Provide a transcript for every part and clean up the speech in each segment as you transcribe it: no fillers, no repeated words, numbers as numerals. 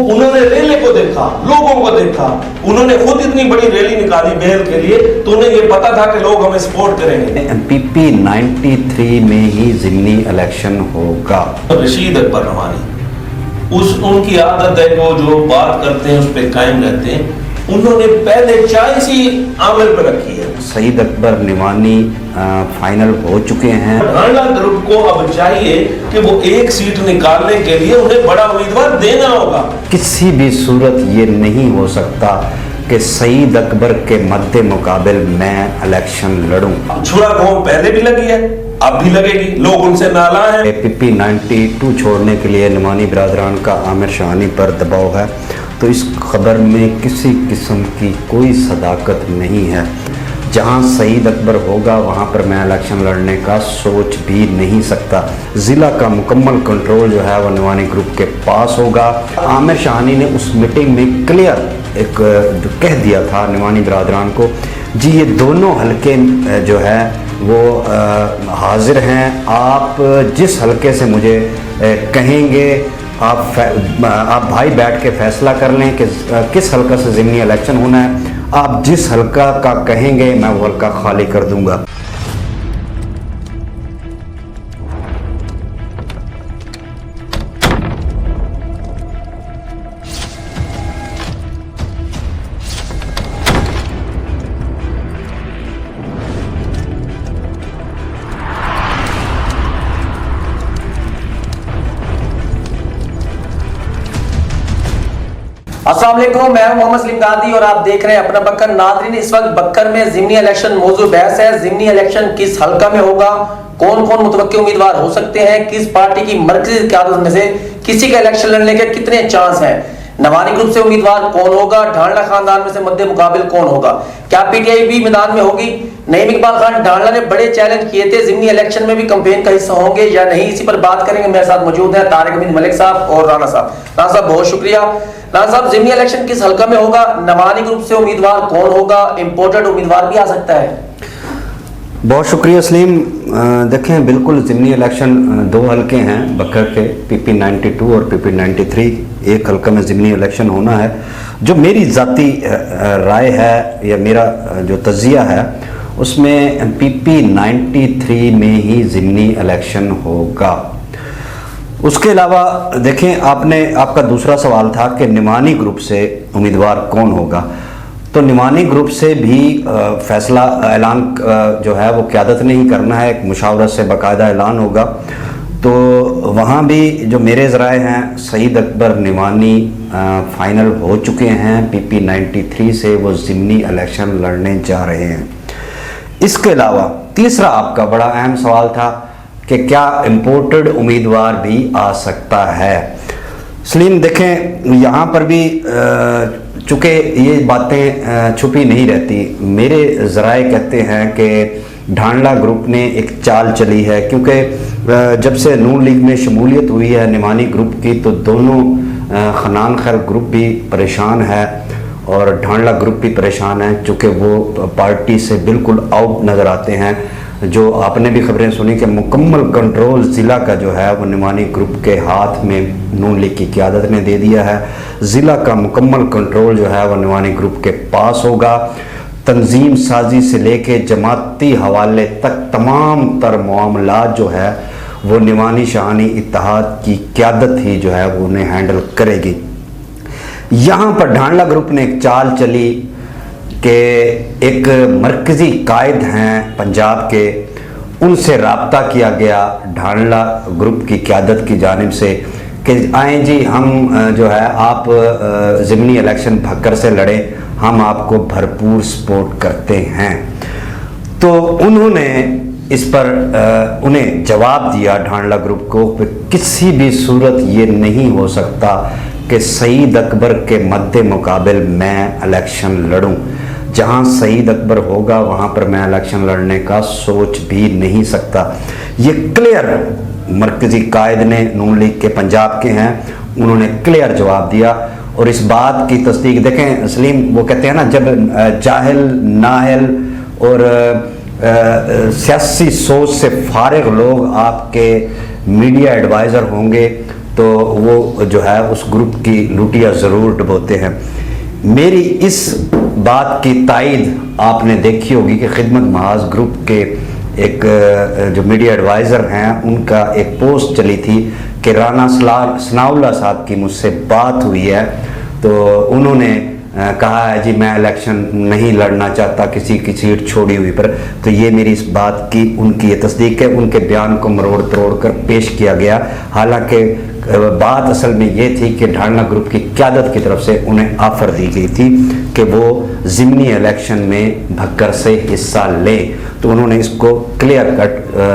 उन्होंने रैली को देखा, लोगों को देखा, उन्होंने खुद इतनी बड़ी रैली निकाली बेहल के लिए, तो उन्हें ये पता था कि लोग हमें सपोर्ट करेंगे। PP 93 में ही ज़िमनी इलेक्शन होगा। रशीद अकबर नवानी, उनकी आदत है वो जो बात करते हैं उस पर कायम रहते हैं। उन्होंने पहले चाय सी अमल पर रखी है। सईद अकबर निवानी फाइनल हो चुके हैं। ढांडला ग्रुप को अब चाहिए कि वो एक सीट निकालने के लिए उन्हें बड़ा उम्मीदवार देना होगा। किसी भी सूरत ये नहीं हो सकता कि सईद अकबर के मद्दे मुकाबिल मैं इलेक्शन लड़ूं। छुरा घों पहले भी लगी है, अब भी लगेगी, लोग उनसे नाला है। PP 92 छोड़ने के लिए निमानी बिरादरान का आमिर शाहानी पर दबाव है, तो इस खबर में किसी किस्म की कोई सदाकत नहीं है। जहां सईद अकबर होगा वहां पर मैं इलेक्शन लड़ने का सोच भी नहीं सकता। ज़िला का मुकम्मल कंट्रोल जो है वो निवानी ग्रुप के पास होगा। आमिर शाहानी ने उस मीटिंग में क्लियर एक जो कह दिया था निवानी बिरादरान को, जी ये दोनों हलके जो है वो हाजिर हैं, आप जिस हलके से मुझे कहेंगे आप भाई बैठ के फैसला कर लें कि किस हलका से ज़िमनी इलेक्शन होना है। आप जिस हलका का कहेंगे मैं वो हलका खाली कर दूंगा। अस्सलाम वालेकुम, मैं मोहम्मद सलीम गांधी और आप देख रहे हैं अपना बक्कर। नाज़रीन, इस वक्त बक्कर में ज़िमनी इलेक्शन मौजू बहस है। ज़िमनी इलेक्शन किस हल्का में होगा, कौन कौन मुतवक्किल उम्मीदवार हो सकते हैं, किस पार्टी की मरकजी क़यादत में से किसी का इलेक्शन लड़ने के कितने चांस हैं, नवानी ग्रुप से उम्मीदवार कौन होगा, ढांडला खानदान में से मद्दे मुकाबिल कौन होगा, क्या PTI भी मैदान में होगी। नईम इकबाल खान ढांडला ने बड़े चैलेंज किए थे, ज़िमनी इलेक्शन में भी कैंपेन का हिस्सा होंगे या नहीं, इसी पर बात करेंगे। मेरे साथ मौजूद हैं तारिक अमीन मलिक साहब और राना साहब। राना साहब बहुत शुक्रिया। राना साहब, ज़िमनी इलेक्शन किस हल्का में होगा, नवानी ग्रुप से उम्मीदवार कौन होगा, इंपोर्टेड उम्मीदवार भी आ सकता है? बहुत शुक्रिया सलीम। देखें, बिल्कुल ज़िमनी इलेक्शन दो हलके हैं बक्कर के, PP 92 और PP 93। एक हल्का में ज़िमनी इलेक्शन होना है। जो मेरी ज़ाती राय है या मेरा जो तजिया है उसमें PP 93 में ही ज़िमनी इलेक्शन होगा। उसके अलावा देखें, आपका दूसरा सवाल था कि निमानी ग्रुप से उम्मीदवार कौन होगा, तो निमानी ग्रुप से भी फैसला ऐलान जो है वो क़यादत ने ही करना है, एक मुशावरत से बाकायदा ऐलान होगा। तो वहाँ भी जो मेरे ज़राए हैं, सईद अकबर निमानी फाइनल हो चुके हैं। PP 93 से वो ज़िमनी इलेक्शन लड़ने जा रहे हैं। इसके अलावा तीसरा आपका बड़ा अहम सवाल था कि क्या इम्पोर्टेड उम्मीदवार भी आ सकता है। सलीम देखें, यहाँ पर भी चूँकि ये बातें छुपी नहीं रहती, मेरे ज़राए कहते हैं कि ढांडला ग्रुप ने एक चाल चली है, क्योंकि जब से नून लीग में शमूलियत हुई है निमानी ग्रुप की, तो दोनों खनान खैर ग्रुप भी परेशान है और ढांडला ग्रुप भी परेशान है, चूँकि वो पार्टी से बिल्कुल आउट नज़र आते हैं। जो आपने भी खबरें सुनी कि मुकम्मल कंट्रोल ज़िला का जो है वो निमानी ग्रुप के हाथ में नून लीग की क़यादत ने दे दिया है। ज़िला का मुकम्मल कंट्रोल जो है वो निमानी ग्रुप के पास होगा। तंजीम साजी से लेके जमाती हवाले तक तमाम तर मामलात जो है वो निमानी शाहानी इत्तेहाद की क़यादत ही जो है वो उन्हें हैंडल करेगी। यहाँ पर ढांडला ग्रुप ने एक चाल चली कि एक मरकज़ी कायद हैं पंजाब के, उनसे रब्ता किया गया ढांडला ग्रुप की क़यादत की जानिब से कि आएँ जी, हम जो है आप ज़िमनी इलेक्शन भक्कर से लड़ें, हम आपको भरपूर सपोर्ट करते हैं। तो उन्होंने इस पर उन्हें जवाब दिया ढांडला ग्रुप को कि किसी भी सूरत ये नहीं हो सकता कि सईद अकबर के मद्दे मुकाबिल मैं इलेक्शन लड़ूं। जहां सईद अकबर होगा वहां पर मैं इलेक्शन लड़ने का सोच भी नहीं सकता। ये क्लियर मरकज़ी कायद ने, नून लीग के पंजाब के हैं, उन्होंने क्लियर जवाब दिया। और इस बात की तस्दीक देखें सलीम, वो कहते हैं ना, जब जाहिल नाहिल और सियासी सोच से फारिग लोग आपके मीडिया एडवाइज़र होंगे तो वो जो है उस ग्रुप की लुटिया ज़रूर डुबोते हैं। मेरी इस बात की तायद आपने देखी होगी कि खिदमत महाज ग्रुप के एक जो मीडिया एडवाइज़र हैं उनका एक पोस्ट चली थी कि राना सनाउल्लाह साहब की मुझसे बात हुई है, तो उन्होंने कहा है जी मैं इलेक्शन नहीं लड़ना चाहता किसी की सीट छोड़ी हुई पर। तो ये मेरी इस बात की उनकी ये तस्दीक है, उनके बयान को मरोड़ तरोड़ कर पेश किया गया। हालांकि बात असल में ये थी कि ढालना ग्रुप की क़यादत की तरफ से उन्हें ऑफ़र दी गई थी कि वो ज़िमनी इलेक्शन में भक्कर से हिस्सा लें। तो उन्होंने इसको क्लियर कट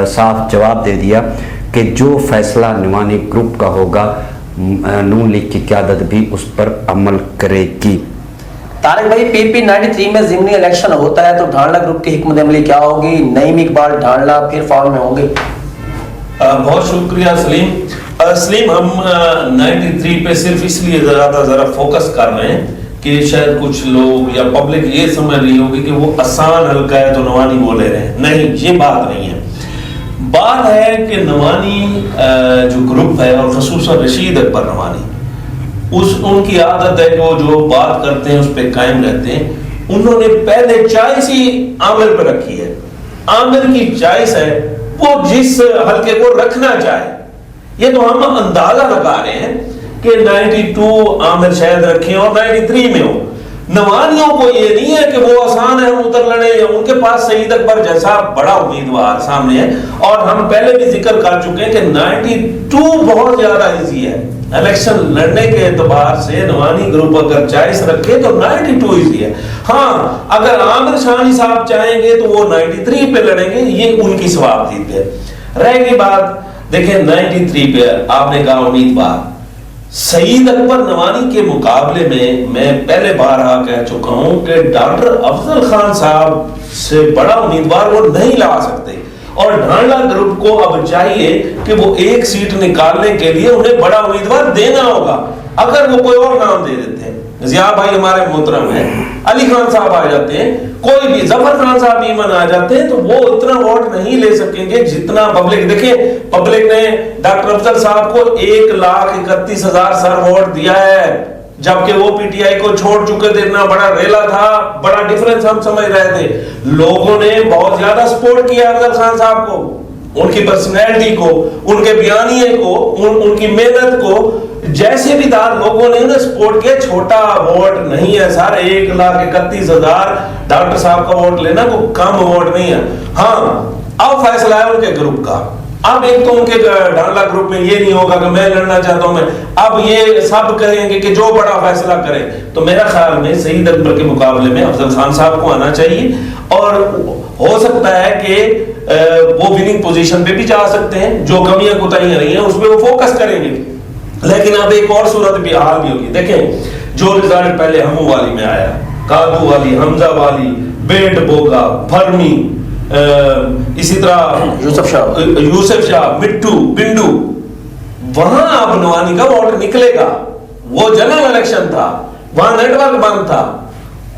साफ जवाब दे दिया कि जो फैसला नुमानी ग्रुप का होगा नून लीग की क़यादत भी उस पर अमल करेगी। तारिक भाई, पीपी 93 में ज़िमनी इलेक्शन होता है तो ढालना ग्रुप की हिकमत अमली क्या होगी? नईम इकबाल ढालना फिर फॉर्म में होंगे? बहुत शुक्रिया सलीम। हम 93 पे सिर्फ इसलिए ज़रा फोकस कर रहे हैं कि शायद कुछ लोग या पब्लिक ये समझ रही होगी कि वो आसान हल्का है तो नवानी वो ले रहे हैं। नहीं, ये बात नहीं है। बात है कि नवानी जो ग्रुप है और खसूसन रशीद अकबर नवानी, उनकी आदत है कि वो जो बात करते हैं उस पर कायम रहते हैं। उन्होंने पहले चॉइस ही आमिर पर रखी है। आमिर की चॉइस है वो जिस हल्के को रखना चाहे। ये तो हम अंदाजा लगा रहे हैं कि 92 आमिर शायद रखे और 93 में हो। नवानियों को ये नहीं है कि वो आसान है हम उतर लड़े, या उनके पास सईद अकबर जैसा बड़ा उम्मीदवार सामने है। और हम पहले भी जिक्र कर चुके हैं कि 92 बहुत ज्यादा इजी है इलेक्शन लड़ने के एतबार से। नवानी ग्रुप अगर चॉइस रखे तो 92 इजी है। हाँ, अगर आमिर शानी साहब चाहेंगे तो वो 93 पे लड़ेंगे, ये उनकी सवाब है। रहेगी बात, देखें 93 पे आपने कहा उम्मीदवार सईद अकबर नवानी के मुकाबले में मैं पहले बार कह चुका हूं कि डॉक्टर अफजल खान साहब से बड़ा उम्मीदवार वो नहीं ला सकते। और ढांडा ग्रुप को अब चाहिए कि वो एक सीट निकालने के लिए उन्हें बड़ा उम्मीदवार देना होगा। अगर वो कोई और नाम दे देते हैं, जिया भाई हमारे मोहतरम है, अली खान साहब आ जाते हैं, कोई भी जफर खान साहब ईमन आ जाते हैं, तो वो इतना वोट नहीं ले सकेंगे जितना पब्लिक। देखिए, पब्लिक ने डॉक्टर अफजल साहब को 1,31,000 सर वोट दिया है, जबकि वो पीटीआई को छोड़ चुके थे। इतना बड़ा रेला था, बड़ा डिफरेंस हम समझ रहे थे। लोगों ने बहुत ज्यादा सपोर्ट किया अफजल खान साहब को, उनकी पर्सनैलिटी को, उनके बयानिए को, उनकी मेहनत को। जैसे भी दार लोगों ने उन्हें सपोर्ट किया। छोटा वोट नहीं है सर, 1,31,000 डॉक्टर साहब का वोट लेना कोई कम वोट नहीं है। हाँ, अब फैसला है उनके ग्रुप का। अब एक तो उनके डांडा ग्रुप में ये नहीं होगा कि मैं लड़ना चाहता हूं मैं, अब ये सब करेंगे कि जो बड़ा फैसला करें। तो मेरा ख्याल में सईद अकबर के मुकाबले में अफजल खान साहब को आना चाहिए, और हो सकता है कि वो विनिंग पोजीशन पे भी जा सकते हैं। जो कमियां कोताहियां रही हैं उस पर वो फोकस करेंगे। लेकिन अब एक और सूरत भी हाल भी होगी। देखें, जो रिजल्ट पहले हमू वाली में आया, कादू वाली, हमजा वाली, बेट बोगा, फरमी, इसी तरह यूसुफ शाह, मिट्टू, बिंडू, वहां अब नवानी का वोट निकलेगा। वो जनरल इलेक्शन था, वहां नेटवर्क बंद था।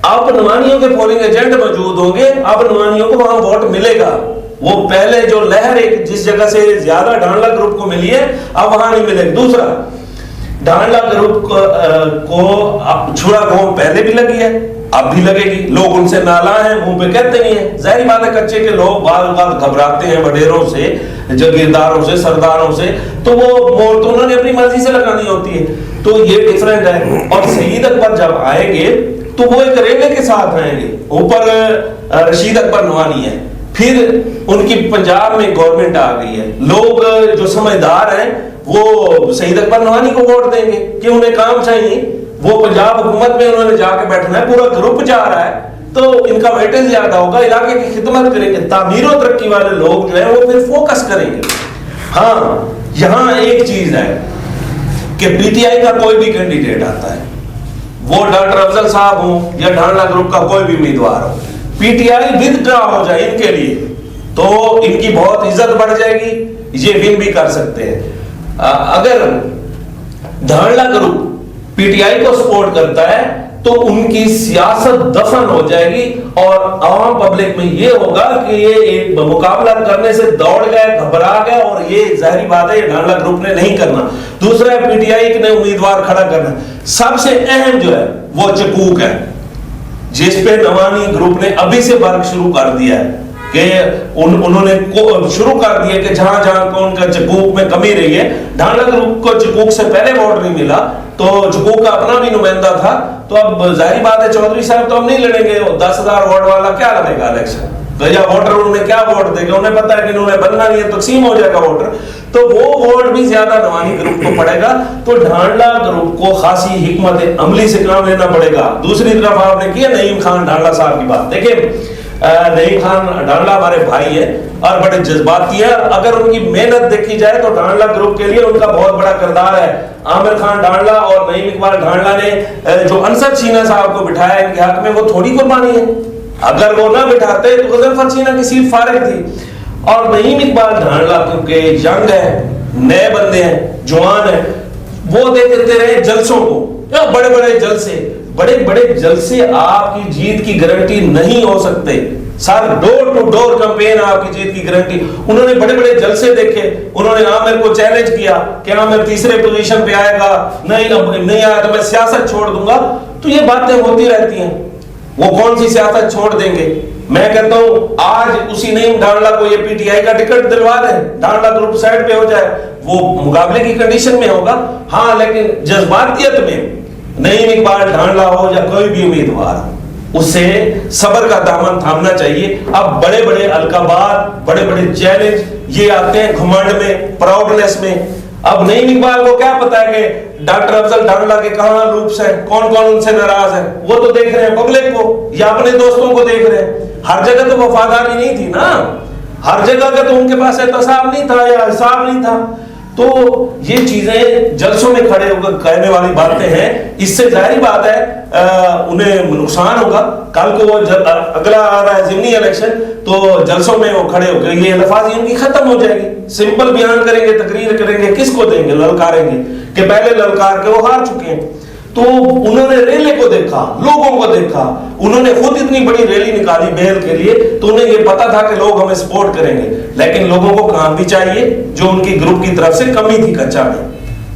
अब नवानियों के पोलिंग एजेंट मौजूद होंगे, अब नवानियों को वहां वोट मिलेगा। वो पहले जो लहर एक जिस जगह से ज्यादा ढांडा ग्रुप को मिली है, अब वहां नहीं मिलेगी। दूसरा, ढांडा ग्रुप को छुरा घों पहले भी लगी है, अब भी लगेगी। लोग उनसे नाला है, मुंह पे कहते नहीं है। जाहिर बात है, कच्चे के लोग बात घबराते हैं वडेरों से, जगीरदारों से, सरदारों से, तो वो मोर तो उन्होंने अपनी मर्जी से लगानी होती है। तो ये डिफरेंट है। और सईद अकबर जब आएंगे तो वो एक रेलवे के साथ आएंगे। ऊपर रशीद अकबर नवानी है, फिर उनकी पंजाब में गवर्नमेंट आ गई है। लोग जो समझदार हैं वो सईद अकबर नवानी को वोट देंगे कि उन्हें काम चाहिए। वो पंजाब हुकूमत में उन्होंने जाके बैठना है, पूरा ग्रुप जा रहा है, तो इनका वेटेज ज्यादा होगा, इलाके की खिदमत करेंगे। तामीर और तरक्की वाले लोग जो है वो फिर फोकस करेंगे। हाँ, यहां एक चीज है कि पीटीआई का कोई भी कैंडिडेट आता है, वो डॉक्टर अफजल साहब हो या ढांडा ग्रुप का कोई भी उम्मीदवार हो, पीटीआई विदड्रॉ हो जाए इनके लिए, तो इनकी बहुत इज्जत बढ़ जाएगी, ये विन भी कर सकते हैं। अगर ढांडा ग्रुप पीटीआई को सपोर्ट करता है तो उनकी सियासत दफन हो जाएगी और आम पब्लिक में ये होगा कि ये एक मुकाबला करने से दौड़ गए, घबरा गए, और ये जाहिर बात है ये ढांडला ग्रुप ने नहीं करना। दूसरा है पीटीआई ने उम्मीदवार खड़ा करना। सबसे अहम जो है वो चकूक है, जिस पे नवानी ग्रुप ने अभी से वर्क शुरू कर दिया है कि उन्होंने शुरू कर दिया कि जहां जहां कौन का चकूक में कमी रही है। ढांडला ग्रुप को चकूक से पहले वोट नहीं मिला तो चकूक का अपना भी नुमाइंदा था, तो अब जाहिर बात है चौधरी साहब तो अब नहीं लड़ेंगे। 10,000 वोट वाला क्या लड़ेगा इलेक्शन, तो या वोटर उन्हें क्या वोट देगा, उन्हें पता है कि इन्होंने बनना नहीं है, तकसीम हो जाएगा वोटर, तो वो वोट भी ज्यादा नवानी ग्रुप को पड़ेगा। तो ढांडला ग्रुप को खासी हिकमत अमली से काम लेना पड़ेगा। दूसरी तरफ आपने किया नईम खान ढांडला साहब की बात, देखिए नईम खान ढांडला हमारे भाई है और बड़े जज्बाती है। अगर उनकी मेहनत देखी जाए तो ढांडला ग्रुप के लिए उनका बहुत बड़ा किरदार है। आमिर खान ढांडला और नईम इकबाल ढांडला ने जो अंसर चीना साहब को बिठाया इनके हक में, वो थोड़ी कुर्बानी है। अगर वो ना बिठाते तो गजनफर चीना की सीट फारिग थी। और नईम इकबाल ढांडला क्योंकि यंग है, नए बंदे हैं, जवान है, वो देखते रहे जलसों को, बड़े बड़े जलसे, बड़े बड़े जलसे आपकी जीत की गारंटी नहीं हो सकते। Sir door to door campaign आपकी जीत की गारंटी। उन्होंने बड़े बड़े जलसे देखे, उन्होंने आमिर को चैलेंज किया कि आमिर तीसरे पोजीशन पे आएगा, नहीं आया तो मैं सियासत छोड़ दूंगा। तो ये बातें होती रहती हैं, वो कौन सी सियासत छोड़ देंगे। मैं कहता हूं आज उसी नईम ढांडला को ये पीटीआई का टिकट दिलवा दें, ढांडला ग्रुप साइड पे हो जाए, वो मुकाबले की कंडीशन में होगा। हाँ, लेकिन जज्बातियत में नईम इकबाल ढांडला हो या कोई भी उम्मीदवार, उसे सब्र का दामन थामना चाहिए। अब बड़े बड़े अलकाबात, बड़े बड़े चैलेंज ये आते हैं घमंड में, प्राउडनेस में। अब नईम इकबाल को क्या पता है कि डॉक्टर अफजल ढांडला के कहां लूप्स हैं, कौन कौन उनसे नाराज है, वो तो देख रहे हैं पब्लिक को या अपने दोस्तों को देख रहे हैं। हर जगह तो वफादारी नहीं थी ना, हर जगह का तो उनके पास एहतसाब नहीं था या हिसाब नहीं था। तो ये चीजें जलसों में खड़े होकर कहने वाली बातें हैं। इससे जाहिर बात है उन्हें नुकसान होगा। कल को वो अगला आ रहा है ज़िमनी इलेक्शन, तो जलसों में वो खड़े होकर ये लफाजी उनकी खत्म हो जाएगी। सिंपल बयान करेंगे, तकरीर करेंगे, किसको देंगे, ललकारेंगे कि पहले ललकार के वो हार चुके हैं। तो उन्होंने रैली को देखा, लोगों को देखा, उन्होंने खुद इतनी बड़ी रैली निकाली बेल के लिए, तो उन्हें ये पता था कि लोग हमें सपोर्ट करेंगे, लेकिन लोगों को काम भी चाहिए जो उनकी ग्रुप की तरफ से कमी थी कच्चा में।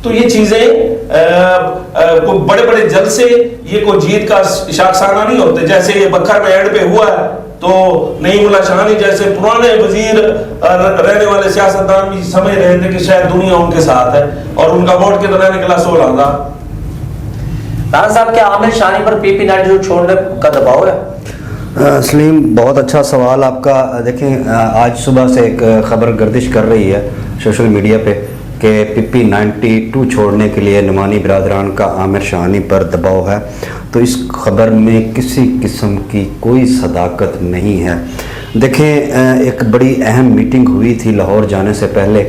तो ये चीजें कोई बड़े बड़े जल से ये कोई जीत का शाखसाना नहीं होते। जैसे ये बखर में एंड पे हुआ है तो नईमुल्लाह शाहानी जैसे पुराने वजीर रहने वाले सियासतदान भी समझ रहे थे कि शायद दुनिया उनके साथ है और उनका वोट कितना निकला 16,000। राणा साहब, क्या आमिर शाहानी पर PP92 छोड़ने का दबाव है? सलीम, बहुत अच्छा सवाल आपका। देखें, आज सुबह से एक खबर गर्दिश कर रही है सोशल मीडिया पे कि PP92 छोड़ने के लिए नुमानी बिरादरान का आमिर शाहानी पर दबाव है। तो इस खबर में किसी किस्म की कोई सदाकत नहीं है। देखें, एक बड़ी अहम मीटिंग हुई थी लाहौर जाने से पहले।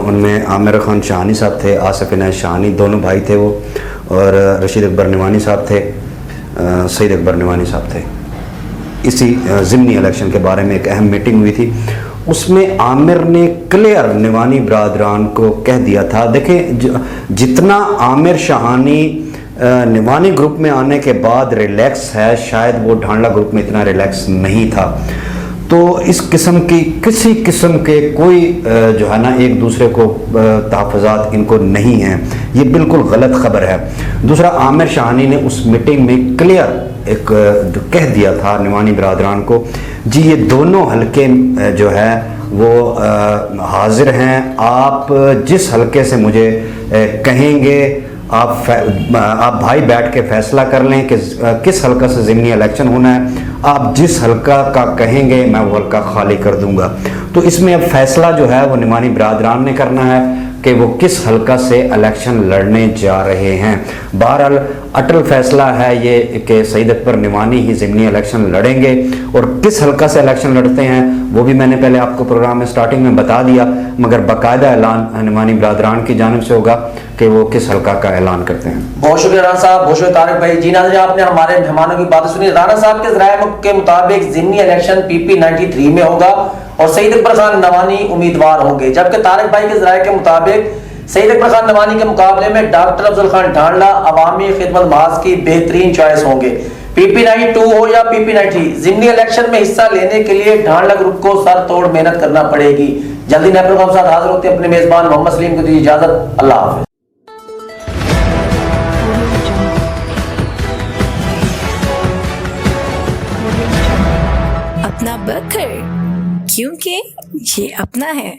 उनमें आमिर खान शाहानी साहब थे, आसिफ इनायत शाहानी, दोनों भाई थे वो, और रशीद अकबर निवानी साहब थे, सईद अकबर निवानी साहब थे। इसी ज़िमनी इलेक्शन के बारे में एक अहम मीटिंग हुई थी। उसमें आमिर ने क्लियर निवानी बिरादरान को कह दिया था। देखें, जितना आमिर शाहानी निवानी ग्रुप में आने के बाद रिलैक्स है, शायद वो ढांडला ग्रुप में इतना रिलैक्स नहीं था। तो इस किस्म की किसी किस्म के कोई जो है ना एक दूसरे को तहफ़्फ़ुज़ात इनको नहीं हैं, ये बिल्कुल गलत ख़बर है। दूसरा, आमिर शाहानी ने उस मीटिंग में क्लियर एक कह दिया था निवानी बिरादरान को, जी ये दोनों हलके जो है वो हाजिर हैं, आप जिस हलके से मुझे कहेंगे आप भाई बैठ के फैसला कर लें कि किस हलका से ज़िमनी इलेक्शन होना है। आप जिस हलका का कहेंगे मैं वो हलका खाली कर दूंगा। तो इसमें अब फैसला जो है वो निवानी बिरादरान ने करना है कि वो किस हलका से इलेक्शन लड़ने जा रहे हैं। बहरहाल अटल फैसला है ये कि सईद अकबर निवानी ही ज़िमनी इलेक्शन लड़ेंगे, और किस हलका से इलेक्शन लड़ते हैं वो भी मैंने पहले आपको प्रोग्राम में स्टार्टिंग में बता दिया, मगर बाकायदा ऐलान निवानी बिरादरान की जानिब से होगा कि वो किस हलका का ऐलान करते हैं। बहुत शुक्रिया राणा साहब, बहुत शुक्रिया तारिक भाई। जी नाज़रीन, आपने हमारे मेहमानों की बातें सुनी। राणा साहब के ज़राए के मुताबिक ज़िमनी इलेक्शन PP93 में होगा और सईद अकबर खान नवानी उम्मीदवार होंगे, जबकि तारिक भाई के ज़राए के मुताबिक सईद अकबर खान नवानी के मुकाबले में डॉक्टर अफजल खान ढांडला अवामी खिदमत महाज की बेहतरीन चॉइस होंगे। PP92 हो या PP93, जिमनी इलेक्शन में हिस्सा लेने के लिए ढांडला ग्रुप को सर तोड़ मेहनत करना पड़ेगी। जल्दी नए प्रोग्राम साथ हाजिर होते हैं। अपने मेजबान मोहम्मद सलीम को दीजिए इजाजत। अल्लाह हाफिज। अपना बकर, क्योंकि ये अपना है।